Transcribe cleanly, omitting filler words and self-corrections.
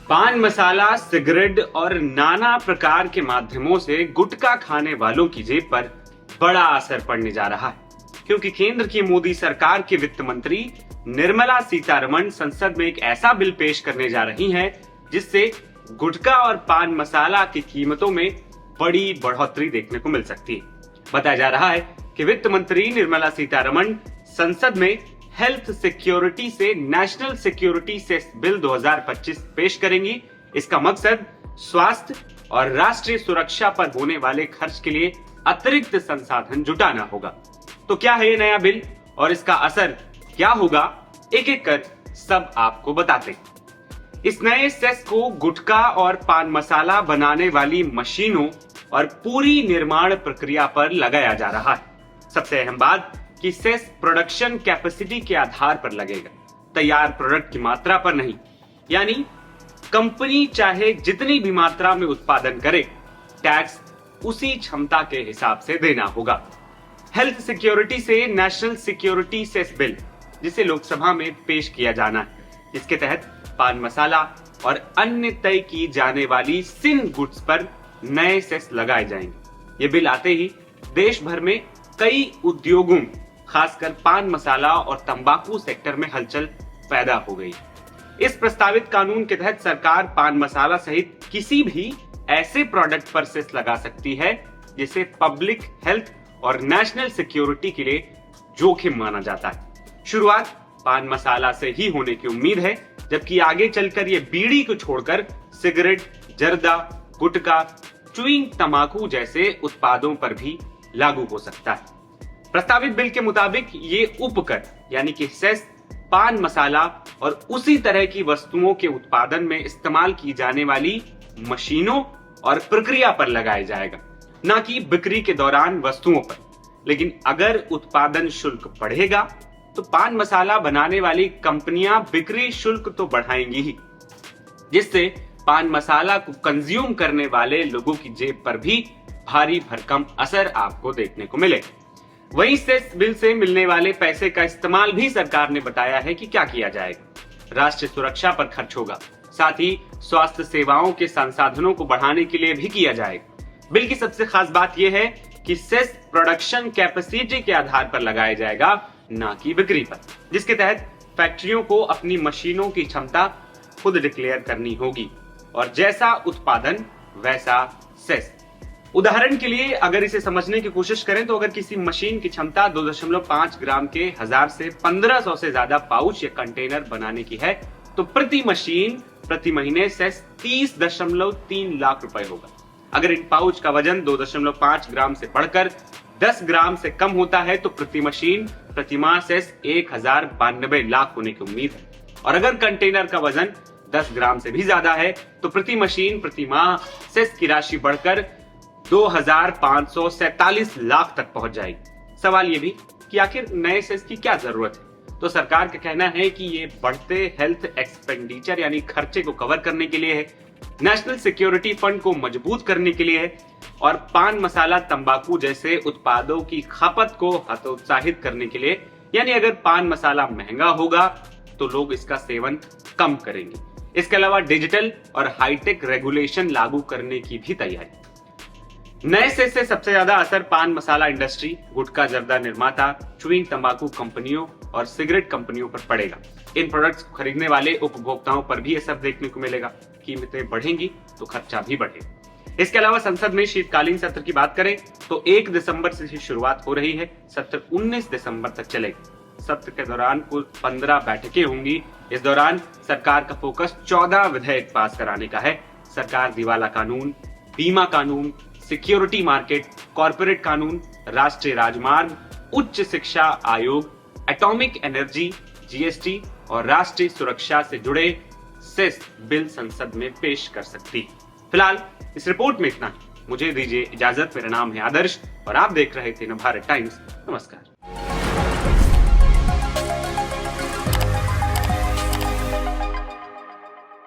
पान मसाला, सिगरेट और नाना प्रकार के माध्यमों से गुटखा खाने वालों की जेब पर बड़ा असर पड़ने जा रहा है, क्योंकि केंद्र की मोदी सरकार के वित्त मंत्री निर्मला सीतारमण संसद में एक ऐसा बिल पेश करने जा रही हैं, जिससे गुटखा और पान मसाला की कीमतों में बड़ी बढ़ोतरी देखने को मिल सकती है। बताया जा रहा है कि वित्त मंत्री निर्मला सीतारमण संसद में हेल्थ सिक्योरिटी से नेशनल सिक्योरिटी सेस बिल 2025 पेश करेंगी। इसका मकसद स्वास्थ्य और राष्ट्रीय सुरक्षा पर होने वाले खर्च के लिए अतिरिक्त संसाधन जुटाना होगा। तो क्या है ये नया बिल और इसका असर क्या होगा, एक एक कर सब आपको बताते हैं। इस नए सेस को गुटखा और पान मसाला बनाने वाली मशीनों और पूरी निर्माण प्रक्रिया पर लगाया जा रहा है। सबसे अहम बात कि सेस प्रोडक्शन कैपेसिटी के आधार पर लगेगा, तैयार प्रोडक्ट की मात्रा पर नहीं। यानी कंपनी चाहे जितनी भी मात्रा में उत्पादन करे, टैक्स उसी क्षमता के हिसाब से देना होगा। हेल्थ सिक्योरिटी से नेशनल सिक्योरिटी सेस बिल, जिसे लोकसभा में पेश किया जाना है, इसके तहत पान मसाला और अन्य तय की जाने वाली सिन गुड्स पर नए सेस लगाए जाएंगे। ये बिल आते ही देश भर में कई उद्योगों, खासकर पान मसाला और तंबाकू सेक्टर में हलचल पैदा हो गई। इस प्रस्तावित कानून के तहत सरकार पान मसाला सहित किसी भी ऐसे प्रोडक्ट पर सेस लगा सकती है जिसे पब्लिक हेल्थ और नेशनल सिक्योरिटी के लिए जोखिम माना जाता है। शुरुआत पान मसाला से ही होने की उम्मीद है, जबकि आगे चलकर ये बीड़ी को छोड़कर सिगरेट, जर्दा, गुटखा, च्युइंग तंबाकू जैसे उत्पादों पर भी लागू हो सकता है। प्रस्तावित बिल के मुताबिक ये उपकर यानी कि सेस पान मसाला और उसी तरह की वस्तुओं के उत्पादन में इस्तेमाल की जाने वाली मशीनों और प्रक्रिया पर लगाया जाएगा, न कि बिक्री के दौरान वस्तुओं पर। लेकिन अगर उत्पादन शुल्क बढ़ेगा तो पान मसाला बनाने वाली कंपनियां बिक्री शुल्क तो बढ़ाएंगी ही, जिससे पान मसाला को कंज्यूम करने वाले लोगों की जेब पर भी भारी भरकम असर आपको देखने को मिलेगा। वहीं सेस बिल से मिलने वाले पैसे का इस्तेमाल भी सरकार ने बताया है कि क्या किया जाएगा। राष्ट्रीय सुरक्षा पर खर्च होगा, साथ ही स्वास्थ्य सेवाओं के संसाधनों को बढ़ाने के लिए भी किया जाएगा। बिल की सबसे खास बात यह है कि सेस प्रोडक्शन कैपेसिटी के आधार पर लगाया जाएगा, न कि बिक्री पर, जिसके तहत फैक्ट्रियों को अपनी मशीनों की क्षमता खुद डिक्लेयर करनी होगी और जैसा उत्पादन वैसा सेस। उदाहरण के लिए अगर इसे समझने की कोशिश करें तो अगर किसी मशीन की क्षमता 2.5 ग्राम के 1000 से 1500 से ज्यादा पाउच या कंटेनर बनाने की है, तो प्रति मशीन प्रति महीने सेस 30.3 लाख रुपए होगा। अगर इन पाउच का वजन 2.5 ग्राम से बढ़कर 10 ग्राम से कम होता है तो प्रति मशीन प्रति माह सेस 1092 लाख होने की उम्मीद है। और अगर कंटेनर का वजन 10 ग्राम से भी ज्यादा है तो प्रति मशीन प्रति माह सेस की राशि बढ़कर 2547 लाख तक पहुंच जाएगी। सवाल ये भी कि आखिर नए सेस की क्या जरूरत है? तो सरकार का कहना है कि ये बढ़ते हेल्थ एक्सपेंडिचर यानी खर्चे को कवर करने के लिए है, नेशनल सिक्योरिटी फंड को मजबूत करने के लिए है और पान मसाला, तंबाकू जैसे उत्पादों की खपत को हतोत्साहित करने के लिए। यानी अगर पान मसाला महंगा होगा तो लोग इसका सेवन कम करेंगे। इसके अलावा डिजिटल और हाईटेक रेगुलेशन लागू करने की भी तैयारी। नए सेस से सबसे ज्यादा असर पान मसाला इंडस्ट्री, गुटखा जर्दा निर्माता, च्युइंग तंबाकू कंपनियों और सिगरेट कंपनियों पर पड़ेगा। इन प्रोडक्ट्स को खरीदने वाले उपभोक्ताओं पर भी असर देखने को मिलेगा। कीमतें बढ़ेंगी तो खर्चा भी बढ़ेगा। इसके अलावा संसद में शीतकालीन सत्र की बात करें तो 1 दिसंबर से शुरुआत हो रही है। सत्र 19 दिसंबर तक चलेगा। सत्र के दौरान कुल 15 बैठकें होंगी। इस दौरान सरकार का फोकस 14 विधेयक पास कराने का है। सरकार दिवाला कानून, बीमा कानून, सिक्योरिटी मार्केट, कॉर्पोरेट कानून, राष्ट्रीय राजमार्ग, उच्च शिक्षा आयोग, एटॉमिक एनर्जी, जीएसटी और राष्ट्रीय सुरक्षा से जुड़े सेस बिल संसद में पेश कर सकती है। फिलहाल इस रिपोर्ट में इतना ही। मुझे दीजिए इजाजत। मेरा नाम है आदर्श और आप देख रहे थे नवभारत टाइम्स। नमस्कार।